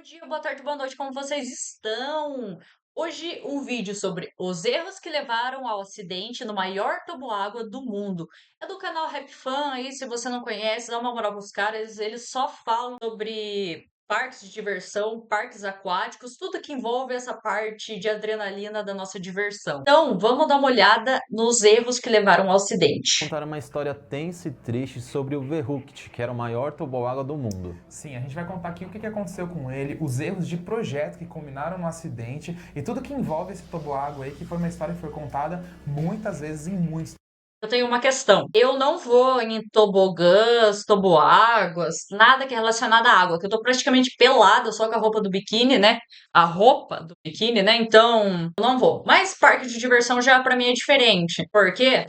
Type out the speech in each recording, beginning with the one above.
dia, boa tarde, boa noite, como vocês estão? Hoje um vídeo sobre os erros que levaram ao acidente no maior toboágua do mundo. É do canal Rap Fan aí, se você não conhece, dá uma moral pros caras, eles só falam sobre parques de diversão, parques aquáticos, tudo que envolve essa parte de adrenalina da nossa diversão. Então, vamos dar uma olhada nos erros que levaram ao acidente. Contar uma história tensa e triste sobre o Verrückt, que era o maior toboágua do mundo. Sim, a gente vai contar aqui o que aconteceu com ele, os erros de projeto que culminaram no acidente e tudo que envolve esse toboágua aí, que foi uma história que foi contada muitas vezes em muitos. Eu tenho uma questão. Eu não vou em tobogãs, toboáguas, nada que é relacionado à água, que eu tô praticamente pelada só com a roupa do biquíni, né? A roupa do biquíni, né? Então, eu não vou. Mas parque de diversão já pra mim é diferente. Por quê?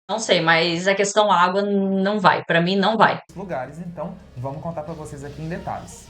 Não sei, mas a questão água não vai. Pra mim não vai. Lugares, então vamos contar para vocês aqui em detalhes.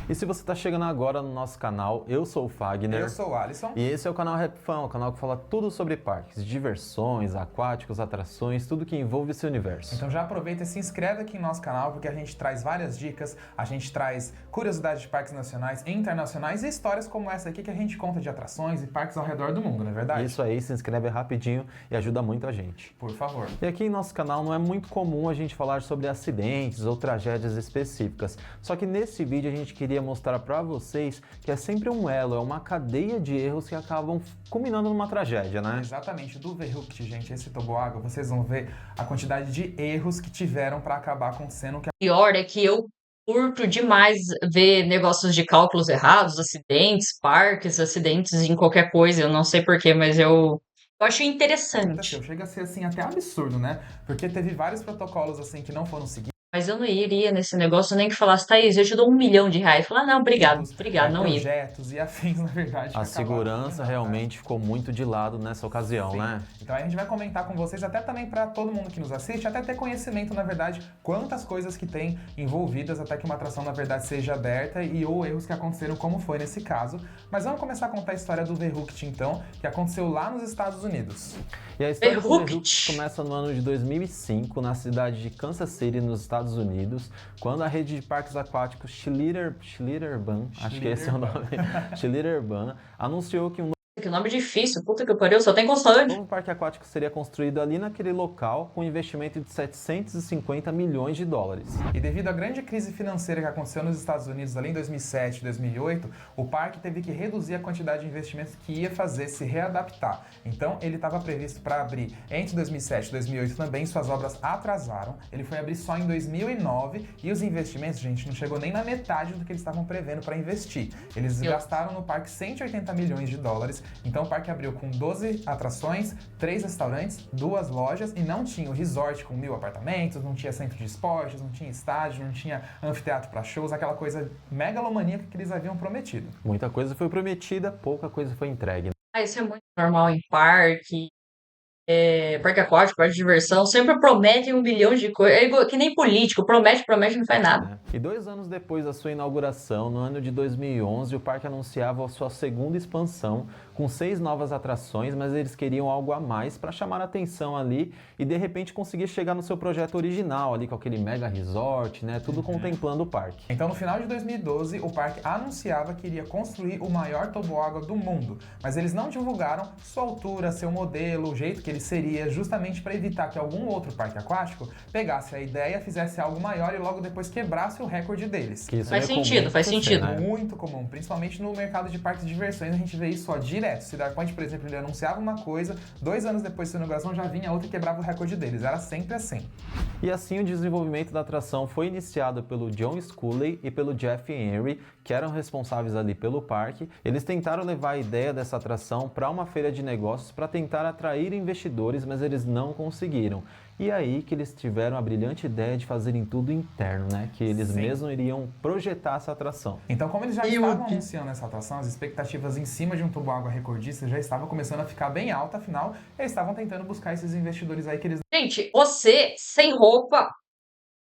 E se você está chegando agora no nosso canal, eu sou o Fagner. Eu sou o Alisson. E esse é o canal Rap Fan, o canal que fala tudo sobre parques, diversões, aquáticos, atrações, tudo que envolve esse universo. Então já aproveita e se inscreve aqui no nosso canal, porque a gente traz várias dicas, a gente traz curiosidades de parques nacionais e internacionais e histórias como essa aqui que a gente conta de atrações e parques ao redor do mundo, não é verdade? Isso aí, se inscreve rapidinho e ajuda muito a gente. Por favor. E aqui em nosso canal não é muito comum a gente falar sobre acidentes ou tragédias específicas, só que nesse vídeo a gente queria mostrar para vocês que é sempre um elo, é uma cadeia de erros que acabam culminando numa tragédia, né? Exatamente, do Verrückt, gente, esse toboágua, vocês vão ver a quantidade de erros que tiveram para acabar acontecendo. Pior é que eu curto demais ver negócios de cálculos errados, acidentes, parques, acidentes em qualquer coisa. Eu não sei porquê, mas eu acho interessante. Chega a ser assim até absurdo, né? Porque teve vários protocolos assim que não foram seguidos. Mas eu não iria nesse negócio nem que falasse, Thaís, eu te dou R$ 1 milhão. Falar, não, obrigado, não ia. Projetos e afins, na verdade. A segurança realmente ficou muito de lado nessa ocasião, Sim. né? Então a gente vai comentar com vocês, até também para todo mundo que nos assiste, até ter conhecimento, na verdade, quantas coisas que tem envolvidas até que uma atração, na verdade, seja aberta e ou erros que aconteceram, como foi nesse caso. Mas vamos começar a contar a história do Verrückt, então, que aconteceu lá nos Estados Unidos. E a história do Verrückt começa no ano de 2005, na cidade de Kansas City, nos Estados Unidos, quando a rede de parques aquáticos Schlitterbahn, acho que esse é o nome, Schlitterbahn, anunciou que um Que nome difícil, puta que pariu, só tem constante. novo parque aquático seria construído ali naquele local com um investimento de 750 milhões de dólares. E devido à grande crise financeira que aconteceu nos Estados Unidos ali em 2007 e 2008, o parque teve que reduzir a quantidade de investimentos que ia fazer se readaptar. Então, ele estava previsto para abrir entre 2007 e 2008 também, suas obras atrasaram. Ele foi abrir só em 2009 e os investimentos, gente, não chegou nem na metade do que eles estavam prevendo para investir. Eles gastaram no parque 180 milhões de dólares. Então o parque abriu com 12 atrações, 3 restaurantes, 2 lojas e não tinha o resort com 1.000 apartamentos, não tinha centro de esportes, não tinha estádio, não tinha anfiteatro para shows, aquela coisa megalomaníaca que eles haviam prometido. Muita coisa foi prometida, pouca coisa foi entregue. Isso é muito normal em parque, parque aquático, parque de diversão, sempre prometem 1 bilhão de coisas. É igual, que nem político, promete, promete, não faz nada. E 2 anos depois da sua inauguração, no ano de 2011, o parque anunciava a sua segunda expansão, com 6 novas atrações, mas eles queriam algo a mais para chamar a atenção ali e de repente conseguir chegar no seu projeto original ali com aquele mega resort, né, tudo contemplando o parque. Então no final de 2012, o parque anunciava que iria construir o maior toboágua do mundo, mas eles não divulgaram sua altura, seu modelo, o jeito que ele seria, justamente para evitar que algum outro parque aquático pegasse a ideia, fizesse algo maior e logo depois quebrasse o recorde deles. Que isso Faz sentido, faz sentido. Né? Muito comum, principalmente no mercado de parques de diversões, a gente vê isso ó, direto. Cedar Point, por exemplo, ele anunciava uma coisa, 2 anos depois da sua inauguração já vinha outra e quebrava o recorde deles. Era sempre assim. E assim o desenvolvimento da atração foi iniciado pelo John Sculley e pelo Jeff Henry, que eram responsáveis ali pelo parque. Eles tentaram levar a ideia dessa atração para uma feira de negócios para tentar atrair investidores, mas eles não conseguiram. E aí que eles tiveram a brilhante ideia de fazerem tudo interno, né? Que eles mesmos iriam projetar essa atração. Então, como eles já estavam anunciando essa atração, as expectativas em cima de um toboágua recordista já estavam começando a ficar bem alta, afinal, eles estavam tentando buscar esses investidores aí que eles... Gente, você sem roupa,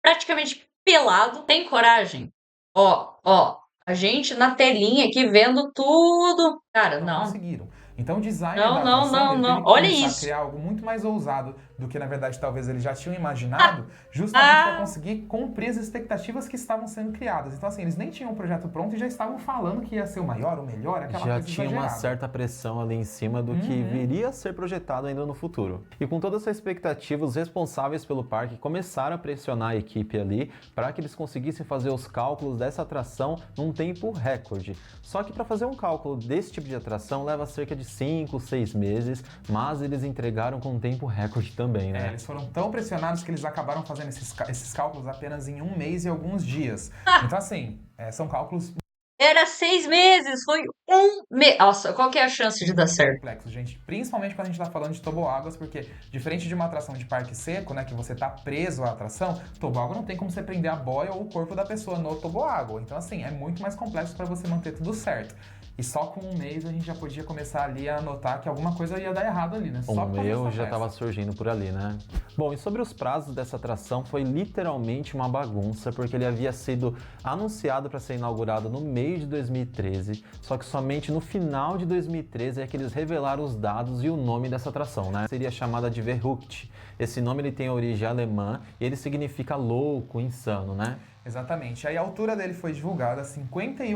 praticamente pelado, tem coragem? Ó, A gente na telinha aqui vendo tudo. Cara, Não não. conseguiram. Então o designer da Não, não, atração, não, ele não. teve que Olha começar a isso. criar algo muito mais ousado do que, na verdade, talvez eles já tinham imaginado, justamente para Ah, conseguir cumprir as expectativas que estavam sendo criadas. Então, assim, eles nem tinham o projeto pronto e já estavam falando que ia ser o maior, o melhor, aquela Já coisa tinha uma exagerada. certa pressão ali em cima do que viria a ser projetado ainda no futuro. E com toda essa expectativa, os responsáveis pelo parque começaram a pressionar a equipe ali para que eles conseguissem fazer os cálculos dessa atração num tempo recorde. Só que para fazer um cálculo desse tipo de atração leva cerca de 5, 6 meses, mas eles entregaram com um tempo recorde também, né? Eles foram tão pressionados que eles acabaram fazendo esses cálculos apenas em 1 mês e alguns dias. Então, assim, são cálculos era 6 meses, foi 1 mês. Nossa, qual que é a chance de dar muito certo? complexos, gente. Principalmente quando a gente tá falando de toboáguas, porque diferente de uma atração de parque seco, né, que você tá preso à atração, toboágua não tem como você prender a boia ou o corpo da pessoa no toboágua. Então, assim, é muito mais complexo para você manter tudo certo. E só com 1 mês a gente já podia começar ali a notar que alguma coisa ia dar errado ali, né? Só O por causa meu dessa já peça. estava surgindo por ali, né? Bom, e sobre os prazos dessa atração, foi literalmente uma bagunça, porque ele havia sido anunciado para ser inaugurado no meio de 2013, só que somente no final de 2013 é que eles revelaram os dados e o nome dessa atração, né? Seria chamada de Verrückt. Esse nome ele tem origem alemã e ele significa louco, insano, né? Exatamente. Aí a altura dele foi divulgada,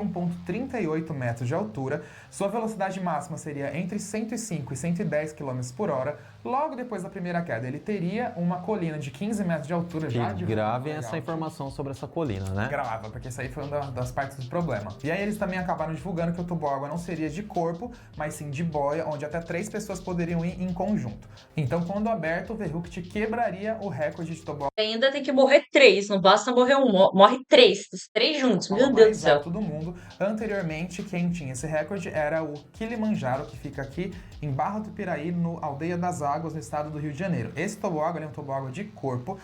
51,38 metros de altura. Sua velocidade máxima seria entre 105 e 110 km por hora. Logo depois da primeira queda, ele teria uma colina de 15 metros de altura. Que Já divulgado, gravem legal. essa informação sobre essa colina, né? Grava, porque isso aí foi uma das partes do problema. E aí eles também acabaram divulgando que o toboágua não seria de corpo, mas sim de boia, onde até 3 pessoas poderiam ir em conjunto. Então, quando aberto, o Verrückt quebraria o recorde de toboágua Ainda tem que morrer 3, não basta morrer um, morre 3, os 3 juntos, meu Deus do mais céu. alto do mundo. Anteriormente, quem tinha esse recorde era o Kilimanjaro, que fica aqui em Barra do Piraí, no Aldeia das Águas, no estado do Rio de Janeiro. Esse toboágua é um toboágua de corpo,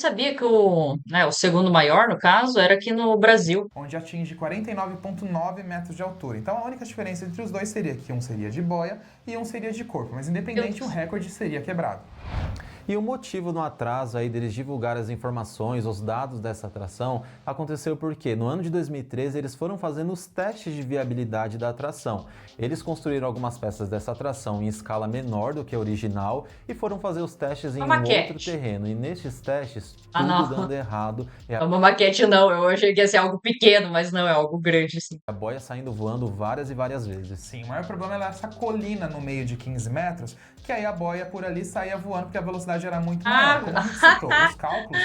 Sabia que o segundo maior, no caso, era aqui no Brasil. onde atinge 49,9 metros de altura. Então a única diferença entre os dois seria que um seria de boia e um seria de corpo, mas independente, o recorde seria quebrado. E o motivo do atraso aí deles divulgar as informações, os dados dessa atração, aconteceu porque no ano de 2013 eles foram fazendo os testes de viabilidade da atração. Eles construíram algumas peças dessa atração em escala menor do que a original e foram fazer os testes em Uma um maquete. outro terreno. E nesses testes, Ah, tudo não. dando errado. E É uma maquete não, eu achei que ia ser algo pequeno, mas não, é algo grande, assim. a boia saindo voando várias e várias vezes. Sim, o maior problema era essa colina no meio de 15 metros, que aí a boia por ali saía voando porque a velocidade era muito maior. Como a gente citou, os cálculos,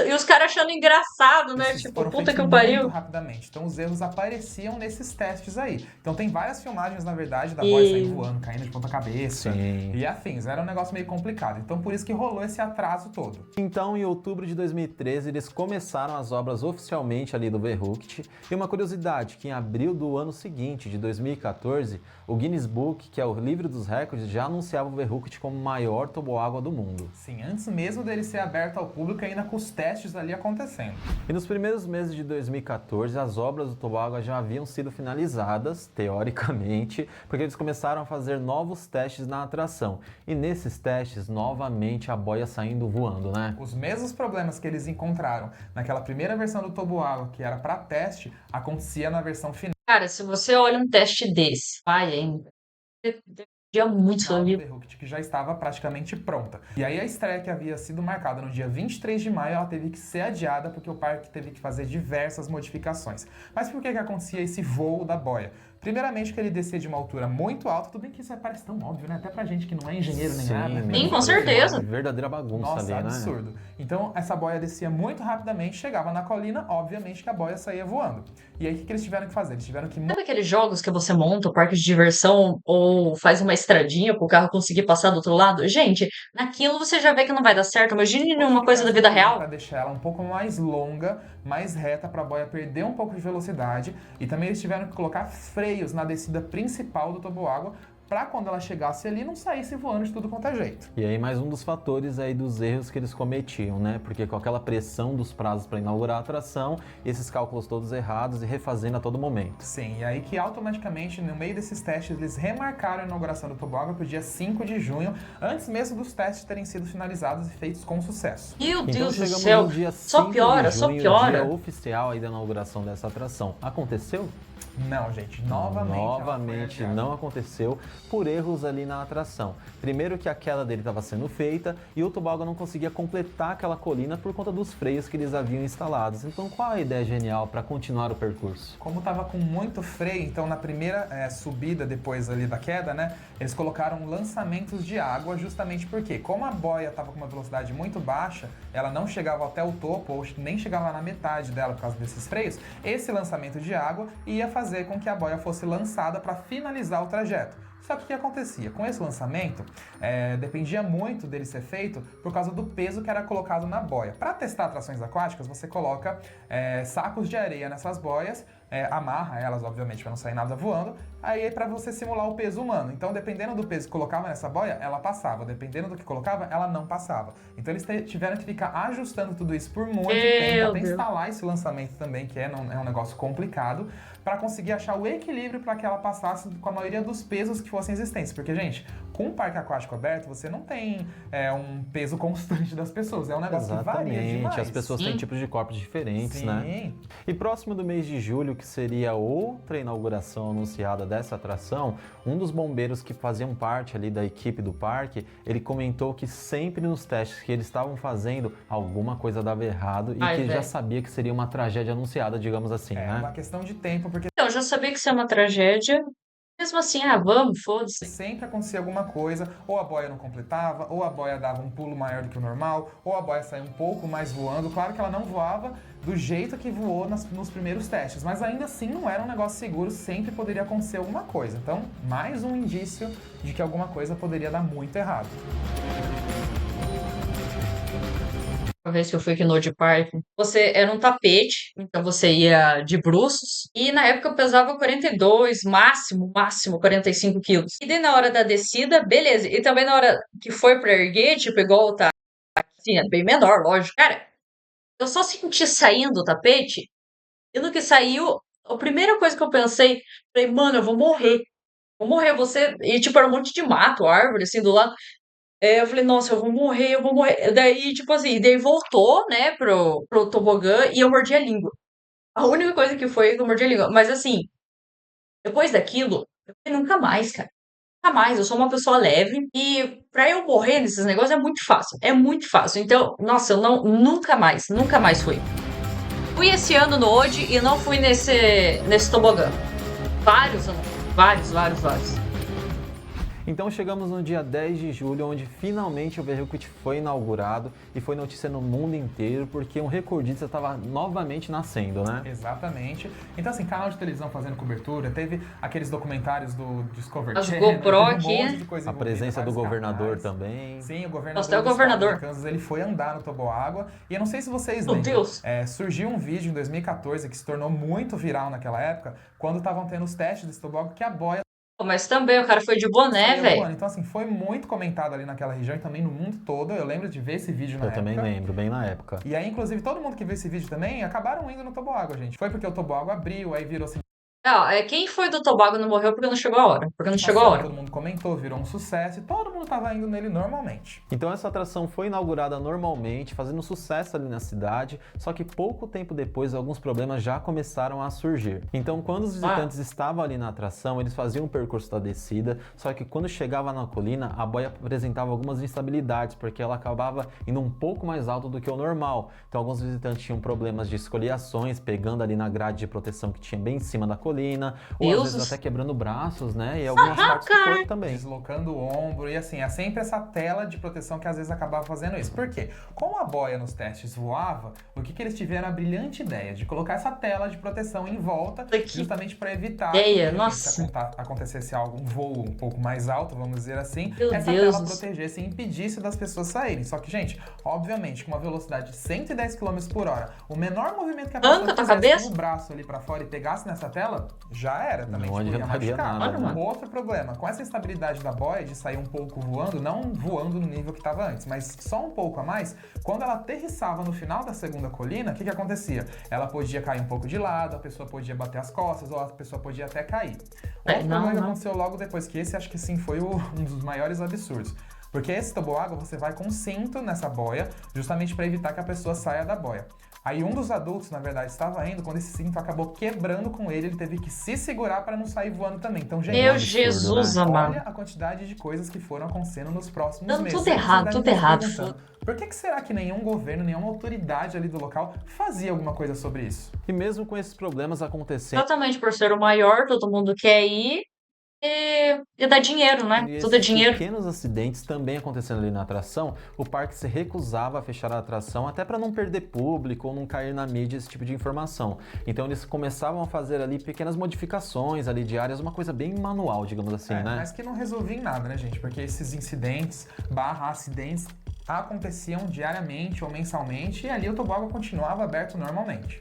E os caras achando engraçado, né? esses Tipo, foram puta feitos que eu muito pariu. rapidamente. Então os erros apareciam nesses testes aí. Então tem várias filmagens, na verdade, da boia saindo voando, caindo de ponta cabeça Sim. e afins. Era um negócio meio complicado. Então por isso que rolou esse atraso todo. Então, em outubro de 2013, eles começaram as obras oficialmente ali do Verrückt. E uma curiosidade, que em abril do ano seguinte, de 2014, o Guinness Book, que é o livro dos recordes, já anunciava o Verrückt como o maior toboágua do mundo. Sim, antes mesmo dele ser aberto ao público, ainda com os testes ali acontecendo. E nos primeiros meses de 2014, as obras do toboágua já haviam sido finalizadas, teoricamente, porque eles começaram a fazer novos testes na atração. E nesses testes, novamente, a boia saindo voando, né? Os mesmos problemas que eles encontraram naquela primeira versão do toboágua, que era para teste, acontecia na versão final Cara, se você olha um teste desse, vai ainda. Dia muito sua do vida. Verrückt, que já estava praticamente pronta. E aí a estreia que havia sido marcada no dia 23 de maio, ela teve que ser adiada porque o parque teve que fazer diversas modificações. Mas por que acontecia esse voo da boia? Primeiramente que ele descia de uma altura muito alta, tudo bem que isso parece tão óbvio, né? Até pra gente que não é engenheiro nem nada. né? Sim, com certeza. Verdadeira bagunça Nossa, ali, né? absurdo. Então, essa boia descia muito rapidamente, chegava na colina, obviamente que a boia saía voando. E aí, o que eles tiveram que fazer? Eles tiveram que Sabe aqueles jogos que você monta o parque de diversão ou faz uma estradinha para o carro conseguir passar do outro lado? Gente, naquilo você já vê que não vai dar certo. Imagine uma coisa da vida real. para deixar ela um pouco mais longa, mais reta, para a boia perder um pouco de velocidade. E também eles tiveram que colocar freios na descida principal do toboágua para quando ela chegasse ali não saísse voando de tudo quanto é jeito. E aí mais um dos fatores aí dos erros que eles cometiam, né? Porque com aquela pressão dos prazos para inaugurar a atração, esses cálculos todos errados e refazendo a todo momento. Sim, e aí que automaticamente, no meio desses testes, eles remarcaram a inauguração do tobogã para o dia 5 de junho, antes mesmo dos testes terem sido finalizados e feitos com sucesso. Meu Então Deus do chegamos céu, no dia só 5 piora, de só junho, piora. dia oficial aí da inauguração dessa atração. Aconteceu? Não, gente, novamente ela foi não aconteceu por erros ali na atração. Primeiro que a queda dele estava sendo feita e o tobogã não conseguia completar aquela colina por conta dos freios que eles haviam instalados. Então qual a ideia genial para continuar o percurso? Como estava com muito freio, então na primeira subida depois ali da queda, né, eles colocaram lançamentos de água justamente porque, como a boia estava com uma velocidade muito baixa, ela não chegava até o topo ou nem chegava na metade dela por causa desses freios, esse lançamento de água ia fazer com que a boia fosse lançada para finalizar o trajeto. Só que o que acontecia? Com esse lançamento, dependia muito dele ser feito por causa do peso que era colocado na boia. Para testar atrações aquáticas, você coloca sacos de areia nessas boias, amarra elas, obviamente, para não sair nada voando, aí é para você simular o peso humano. Então, dependendo do peso que colocava nessa boia, ela passava. Dependendo do que colocava, ela não passava. Então, eles tiveram que ficar ajustando tudo isso por muito tempo, até instalar esse lançamento também, que é um negócio complicado, para conseguir achar o equilíbrio para que ela passasse com a maioria dos pesos que fossem existentes. Porque, gente, com um parque aquático aberto, você não tem um peso constante das pessoas. É um negócio que varia demais. As pessoas têm tipos de corpos diferentes, né? E próximo do mês de julho, que seria outra inauguração anunciada dessa atração, um dos bombeiros que faziam parte ali da equipe do parque, ele comentou que sempre nos testes que eles estavam fazendo, alguma coisa dava errado e que já sabia que seria uma tragédia anunciada, digamos assim, né? É uma questão de tempo, porque Eu já sabia que isso é uma tragédia. Mesmo assim, vamos, foda-se. sempre acontecia alguma coisa, ou a boia não completava, ou a boia dava um pulo maior do que o normal, ou a boia saía um pouco mais voando. Claro que ela não voava do jeito que voou nos primeiros testes, mas ainda assim não era um negócio seguro, sempre poderia acontecer alguma coisa. Então, mais um indício de que alguma coisa poderia dar muito errado. Uma vez que eu fui aqui no Old Park, você era um tapete, então você ia de bruços, e na época eu pesava 42, máximo 45 quilos. E daí na hora da descida, beleza. E também na hora que foi pra erguer, tipo, igual tá assim, é bem menor, lógico. Cara, eu só senti saindo o tapete, e no que saiu, a primeira coisa que eu pensei, falei, mano, eu vou morrer. Vou morrer, você. E tipo, era um monte de mato, árvore, assim, do lado. Eu falei, nossa, eu vou morrer, eu vou morrer. Daí, tipo assim, daí voltou, né, pro tobogã e eu mordi a língua. A única coisa que foi que eu mordi a língua. Mas assim, depois daquilo, eu falei, nunca mais, cara. Nunca mais. Eu sou uma pessoa leve e pra eu morrer nesses negócios é muito fácil. É muito fácil. Então, nossa, eu nunca mais fui. Fui esse ano no Ode e não fui nesse tobogã. Vários, eu não fui. Vários. Então chegamos no dia 10 de julho, onde finalmente o Verrucute foi inaugurado e foi notícia no mundo inteiro, porque um recordista estava novamente nascendo, né? Exatamente. Então, assim, canal de televisão fazendo cobertura, teve aqueles documentários do Discovery As Channel, GoPro teve aqui, monte de coisa A envolvida, presença do vários governador canais. também. Sim, o governador Nossa, até o do estado governador. de Kansas, ele foi andar no toboágua. E eu não sei se vocês Meu lembram, Deus. surgiu um vídeo em 2014 que se tornou muito viral naquela época, quando estavam tendo os testes desse toboágua, que a boia Mas também o cara foi de boné, saía velho. voando. Então, assim, foi muito comentado ali naquela região e também no mundo todo. Eu lembro de ver esse vídeo na Eu época. também lembro, bem na época. E aí, inclusive, todo mundo que viu esse vídeo também acabaram indo no toboágua, gente. Foi porque o toboágua abriu, aí virou assim. Não, quem foi do Tobago não morreu porque não chegou a hora. Porque não chegou a hora. Todo mundo comentou, virou um sucesso e todo mundo tava indo nele normalmente. Então essa atração foi inaugurada normalmente, fazendo sucesso ali na cidade, só que pouco tempo depois alguns problemas já começaram a surgir. Então quando os visitantes estavam ali na atração, eles faziam o percurso da descida, só que quando chegava na colina, a boia apresentava algumas instabilidades, porque ela acabava indo um pouco mais alto do que o normal. Então alguns visitantes tinham problemas de escoriações, pegando ali na grade de proteção que tinha bem em cima da colina, ou às vezes até quebrando braços, né? E algumas partes do corpo também. Deslocando o ombro e assim, é sempre essa tela de proteção que às vezes acabava fazendo isso. Por quê? Como a boia nos testes voava, o que eles tiveram a brilhante ideia de colocar essa tela de proteção em volta, justamente para evitar que acontecesse um voo um pouco mais alto, vamos dizer assim, essa tela protegesse e impedisse das pessoas saírem. Só que, gente, obviamente, com uma velocidade de 110 km por hora, o menor movimento que a pessoa fizesse com o braço ali para fora e pegasse nessa tela, nela, já era também, Não tipo, ia adiantaria machucar. nada, né? Outro problema, com essa instabilidade da boia de sair um pouco voando, não voando no nível que estava antes, mas só um pouco a mais, quando ela aterrissava no final da segunda colina, o que acontecia? Ela podia cair um pouco de lado, a pessoa podia bater as costas, ou a pessoa podia até cair. Outro problema que aconteceu logo depois, que esse acho que sim foi um dos maiores absurdos. Porque esse toboágua você vai com cinto nessa boia, justamente para evitar que a pessoa saia da boia. Aí um dos adultos, na verdade, estava indo, quando esse cinto acabou quebrando com ele teve que se segurar para não sair voando também. Então, gente, Meu absurdo, Jesus, né? amado. olha a quantidade de coisas que foram acontecendo nos próximos Dando meses. tudo Aí vocês errado, devem tudo estar se errado. perguntando, por que será que nenhum governo, nenhuma autoridade ali do local fazia alguma coisa sobre isso? E mesmo com esses problemas acontecendo, Exatamente por ser o maior, todo mundo quer ir e dá dinheiro, né? e Tudo é esses dinheiro. pequenos acidentes também acontecendo ali na atração, o parque se recusava a fechar a atração até para não perder público ou não cair na mídia esse tipo de informação. Então eles começavam a fazer ali pequenas modificações ali diárias, uma coisa bem manual, digamos assim, né? Mas que não resolvia em nada, né, gente? Porque esses incidentes, acidentes, aconteciam diariamente ou mensalmente e ali o toboágua continuava aberto normalmente.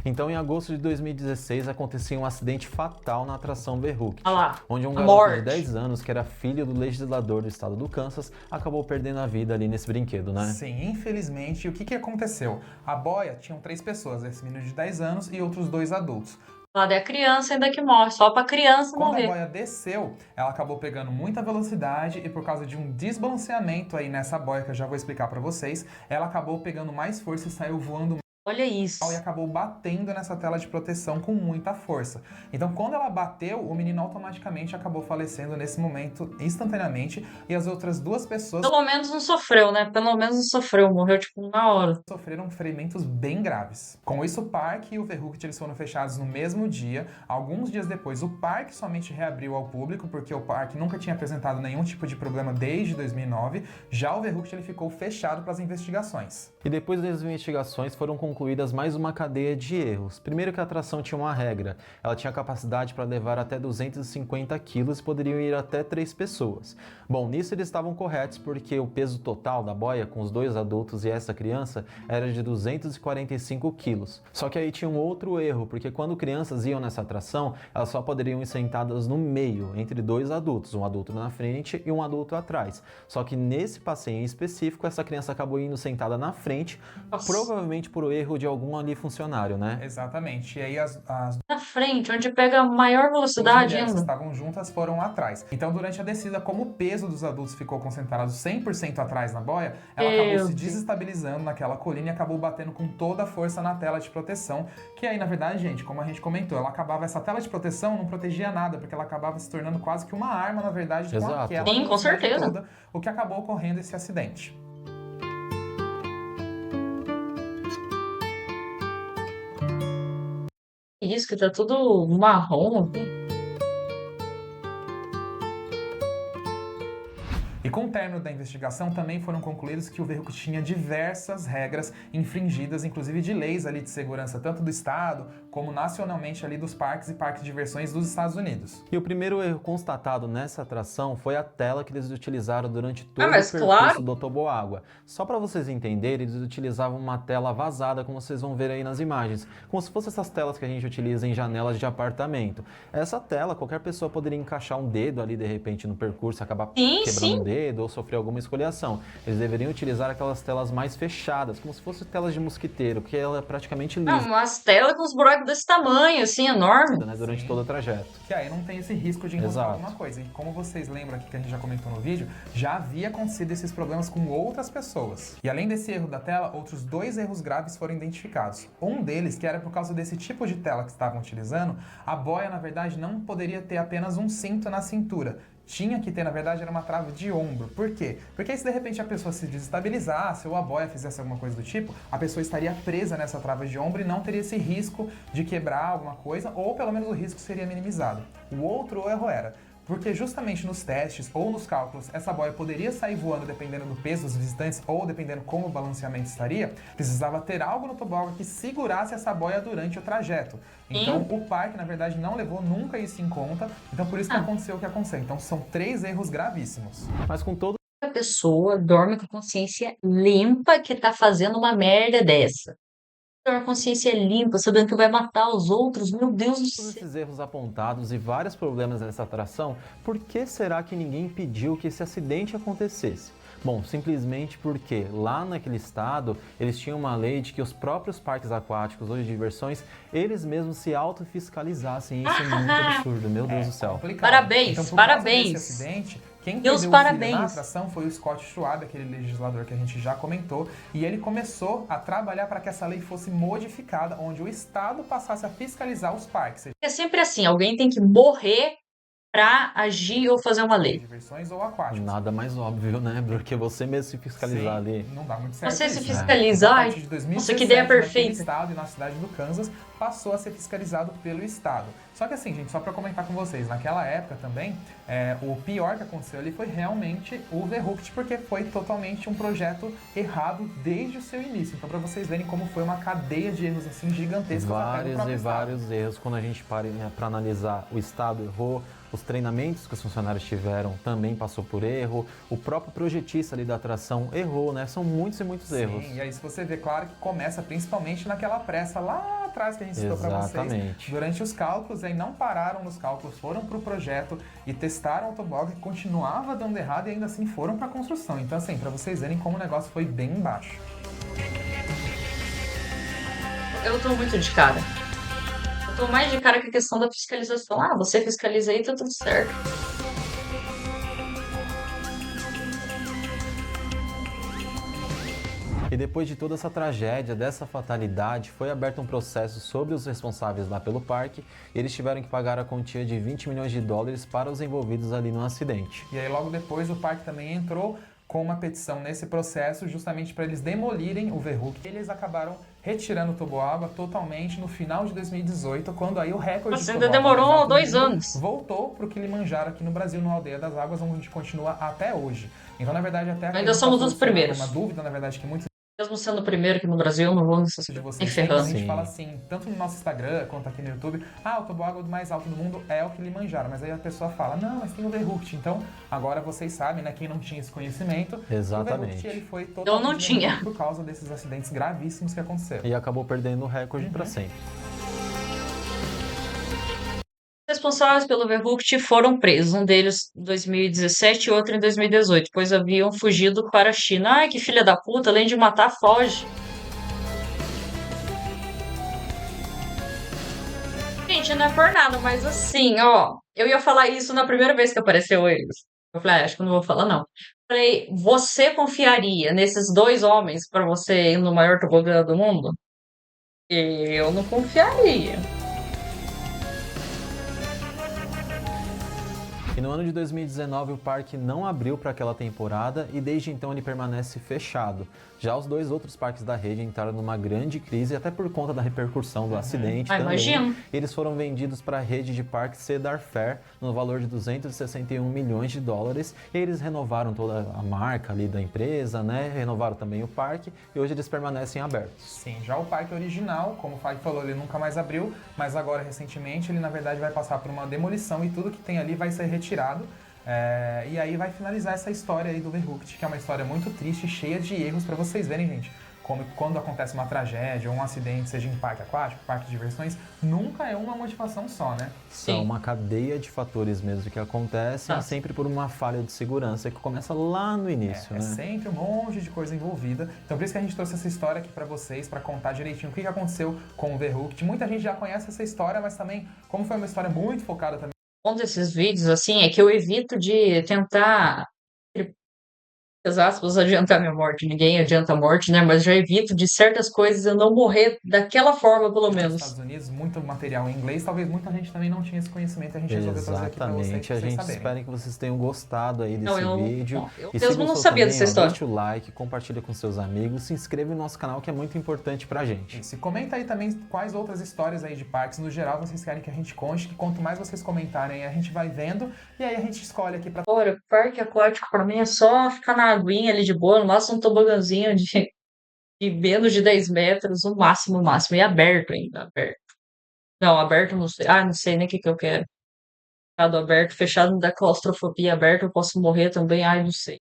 Então, em agosto de 2016, acontecia um acidente fatal na atração Verhook, Olha lá, onde um a garoto de morte. 10 anos, que era filho do legislador do estado do Kansas, acabou perdendo a vida ali nesse brinquedo, né? Sim, infelizmente. E o que aconteceu? A boia tinham 3 pessoas, esse menino de 10 anos e outros 2 adultos. Lá é a criança ainda que morre, só pra criança Quando a morrer. boia desceu, ela acabou pegando muita velocidade e por causa de um desbalanceamento aí nessa boia, que eu já vou explicar pra vocês, ela acabou pegando mais força e saiu voando Olha isso. e acabou batendo nessa tela de proteção com muita força. Então, quando ela bateu, o menino automaticamente acabou falecendo nesse momento, instantaneamente, e as outras 2 pessoas Pelo menos não sofreu, né? Pelo menos não sofreu, morreu tipo na hora. sofreram ferimentos bem graves. Com isso, o parque e o Verhoek eles foram fechados no mesmo dia. Alguns dias depois, o parque somente reabriu ao público, porque o parque nunca tinha apresentado nenhum tipo de problema desde 2009. Já o Verhoek ele ficou fechado para as investigações. E depois das investigações foram concluídas mais uma cadeia de erros. Primeiro que a atração tinha uma regra, ela tinha capacidade para levar até 250 quilos e poderiam ir até 3 pessoas. Bom, nisso eles estavam corretos porque o peso total da boia, com os 2 adultos e essa criança, era de 245 quilos. Só que aí tinha um outro erro, porque quando crianças iam nessa atração, elas só poderiam ir sentadas no meio, entre 2 adultos, um adulto na frente e um adulto atrás. Só que nesse passeio em específico, essa criança acabou indo sentada na frente, Nossa. provavelmente por erro de algum ali funcionário, né? Exatamente. E aí as Na frente, onde pega a maior duas velocidade mulheres que ainda. estavam juntas foram atrás. Então, durante a descida, como o peso dos adultos ficou concentrado 100% atrás na boia, ela acabou Meu se Deus. desestabilizando naquela colina e acabou batendo com toda a força na tela de proteção, que aí, na verdade, gente, como a gente comentou, essa tela de proteção não protegia nada, porque ela acabava se tornando quase que uma arma, na verdade, com Exato. aquela Sim, com velocidade certeza. toda, o que acabou ocorrendo esse acidente. Isso que tá tudo marrom aqui. E com o término da investigação, também foram concluídos que o Verhoek tinha diversas regras infringidas, inclusive de leis ali de segurança, tanto do estado como nacionalmente ali dos parques e parques de diversões dos Estados Unidos. E o primeiro erro constatado nessa atração foi a tela que eles utilizaram durante todo mas o percurso claro. do toboágua. Só para vocês entenderem, eles utilizavam uma tela vazada, como vocês vão ver aí nas imagens, como se fossem essas telas que a gente utiliza em janelas de apartamento. Essa tela, qualquer pessoa poderia encaixar um dedo ali de repente no percurso, acabar Sim, quebrando sim. um dedo ou sofrer alguma escoriação. Eles deveriam utilizar aquelas telas mais fechadas, como se fossem telas de mosquiteiro, porque ela é praticamente Não, lisa, umas telas com uns buracos desse tamanho, assim, enorme. né, durante Sim. todo o trajeto. Que aí não tem esse risco de encontrar Exato. alguma coisa. E como vocês lembram aqui que a gente já comentou no vídeo, já havia acontecido esses problemas com outras pessoas. E além desse erro da tela, outros 2 erros graves foram identificados. Um deles, que era por causa desse tipo de tela que estavam utilizando, a boia, na verdade, não poderia ter apenas um cinto na cintura. Tinha que ter, na verdade, era uma trava de ombro. Por quê? Porque aí, se de repente a pessoa se desestabilizasse ou a boia fizesse alguma coisa do tipo, a pessoa estaria presa nessa trava de ombro e não teria esse risco de quebrar alguma coisa, ou pelo menos o risco seria minimizado. O outro erro era porque justamente nos testes ou nos cálculos, essa boia poderia sair voando dependendo do peso dos visitantes ou dependendo como o balanceamento estaria, precisava ter algo no toboágua que segurasse essa boia durante o trajeto. Então, o parque, na verdade, não levou nunca isso em conta, então por isso que aconteceu o que aconteceu. Então, são 3 erros gravíssimos. Mas com todo A pessoa dorme com a consciência limpa que tá fazendo uma merda dessa. ter uma consciência limpa, sabendo que vai matar os outros. Meu Deus do Todos céu. esses erros apontados e vários problemas nessa atração, por que será que ninguém impediu que esse acidente acontecesse? Bom, simplesmente porque lá naquele estado eles tinham uma lei de que os próprios parques aquáticos ou de diversões, eles mesmos se autofiscalizassem. Isso é muito absurdo, meu Deus do céu. Complicado. Parabéns, Então, por causa desse parabéns. acidente, quem Meus perdeu o filho na parabéns. atração foi o Scott Schwab, aquele legislador que a gente já comentou, e ele começou a trabalhar para que essa lei fosse modificada, onde o Estado passasse a fiscalizar os parques, É sempre assim, alguém tem que morrer pra agir ou fazer uma de lei. diversões ou aquáticos. Nada mais óbvio, né? Porque você mesmo se fiscalizar Sim, ali. não dá muito certo Você se isso, né? fiscaliza, Então, a ai, partir de 2017, nossa, que ideia naquele perfeita. estado e na cidade do Kansas, passou a ser fiscalizado pelo Estado. Só que assim, gente, só para comentar com vocês, naquela época também, o pior que aconteceu ali foi realmente o Overhooked, porque foi totalmente um projeto errado desde o seu início. Então, para vocês verem como foi uma cadeia de erros assim gigantescas até no Vários próprio e Estado. vários erros. Quando a gente para, né, para analisar, o Estado errou, os treinamentos que os funcionários tiveram também passou por erro, o próprio projetista ali da atração errou, né? São muitos e muitos erros. Sim, e aí se você vê, claro que começa principalmente naquela pressa lá atrás que a gente citou para vocês. Exatamente. Durante os cálculos, aí não pararam nos cálculos, foram para o projeto e testaram o tobogã, que continuava dando errado e ainda assim foram para a construção. Então assim, para vocês verem como o negócio foi bem baixo. Eu tô muito de cara. Eu tô mais de cara com a questão da fiscalização. Ah, você fiscaliza aí, tá tudo certo. E depois de toda essa tragédia, dessa fatalidade, foi aberto um processo sobre os responsáveis lá pelo parque e eles tiveram que pagar a quantia de 20 milhões de dólares para os envolvidos ali no acidente. E aí logo depois o parque também entrou com uma petição nesse processo justamente para eles demolirem o Verhook. Eles acabaram retirando o toboágua totalmente no final de 2018, quando aí o recorde Nossa, de ainda toboágua demorou mais alto do 2 mundo anos. voltou para o Kilimanjaro aqui no Brasil, no Aldeia das Águas, onde continua até hoje. Então, na verdade, até aqui Ainda a gente somos tá os solucionando primeiros. uma dúvida, na verdade, que muitos Mesmo sendo o primeiro aqui no Brasil, eu não vou nessas de coisas. vocês Nem têm, quando a ferrando. gente Sim. fala assim, tanto no nosso Instagram quanto aqui no YouTube, o toboágua mais alto do mundo é o Kilimanjaro, mas aí a pessoa fala, não, mas tem o Verhooked. Então, agora vocês sabem, né, quem não tinha esse conhecimento, Exatamente. o Verhooked ele foi não totalmente tinha. demolido por causa desses acidentes gravíssimos que aconteceram. E acabou perdendo o recorde para sempre. Os responsáveis pelo Verhooked foram presos, um deles em 2017 e outro em 2018, pois haviam fugido para a China. Ai, que filha da puta, além de matar, foge. Gente, não é por nada, mas assim, ó, eu ia falar isso na primeira vez que apareceu eles. Eu falei, acho que eu não vou falar, não. Falei, você confiaria nesses dois homens para você ir no maior tobogã do mundo? Eu não confiaria. E no ano de 2019 o parque não abriu para aquela temporada e desde então ele permanece fechado. Já os dois outros parques da rede entraram numa grande crise, até por conta da repercussão do acidente também. Imagino. Eles foram vendidos para a rede de parques Cedar Fair no valor de 261 milhões de dólares. E eles renovaram toda a marca ali da empresa, né? Renovaram também o parque e hoje eles permanecem abertos. Sim, já o parque original, como o Fag falou, ele nunca mais abriu, mas agora recentemente ele na verdade vai passar por uma demolição e tudo que tem ali vai ser retirado. E aí vai finalizar essa história aí do Verhooked, que é uma história muito triste, cheia de erros para vocês verem, gente. Como quando acontece uma tragédia ou um acidente, seja em parque aquático, parque de diversões, nunca é uma motivação só, né? São Sim. uma cadeia de fatores mesmo que acontecem, Nossa. sempre por uma falha de segurança que começa lá no início, É né? sempre um monte de coisa envolvida. Então por isso que a gente trouxe essa história aqui pra vocês, pra contar direitinho o que aconteceu com o Verhooked. Muita gente já conhece essa história, mas também, como foi uma história muito focada também Um desses vídeos, assim, é que eu evito de tentar, entre aspas, adiantar minha morte. Ninguém adianta a morte, né? Mas já evito de certas coisas eu não morrer daquela forma, pelo nos menos. Estados Unidos, muito material em inglês, talvez muita gente também não tinha esse conhecimento e a gente resolveu trazer aqui pra vocês, Exatamente, pra a vocês gente saberem. espera que vocês tenham gostado aí desse Não, eu- vídeo. bom, eu E mesmo se não gostou sabia também, dessa história. deixa o like, compartilha com seus amigos, se inscreve no nosso canal que é muito importante pra gente. Isso. E comenta aí também quais outras histórias aí de parques no geral vocês querem que a gente conte, que quanto mais vocês comentarem, a gente vai vendo e aí a gente escolhe aqui pra Olha, parque aquático pra mim é só ficar na aguinha ali de boa, no máximo um tobogãzinho de menos de 10 metros, o máximo, o máximo. E aberto ainda, aberto. Não, aberto não sei. Ah, não sei nem o que que eu quero. Fechado, aberto, fechado me dá claustrofobia, aberto eu posso morrer também, ai, não sei.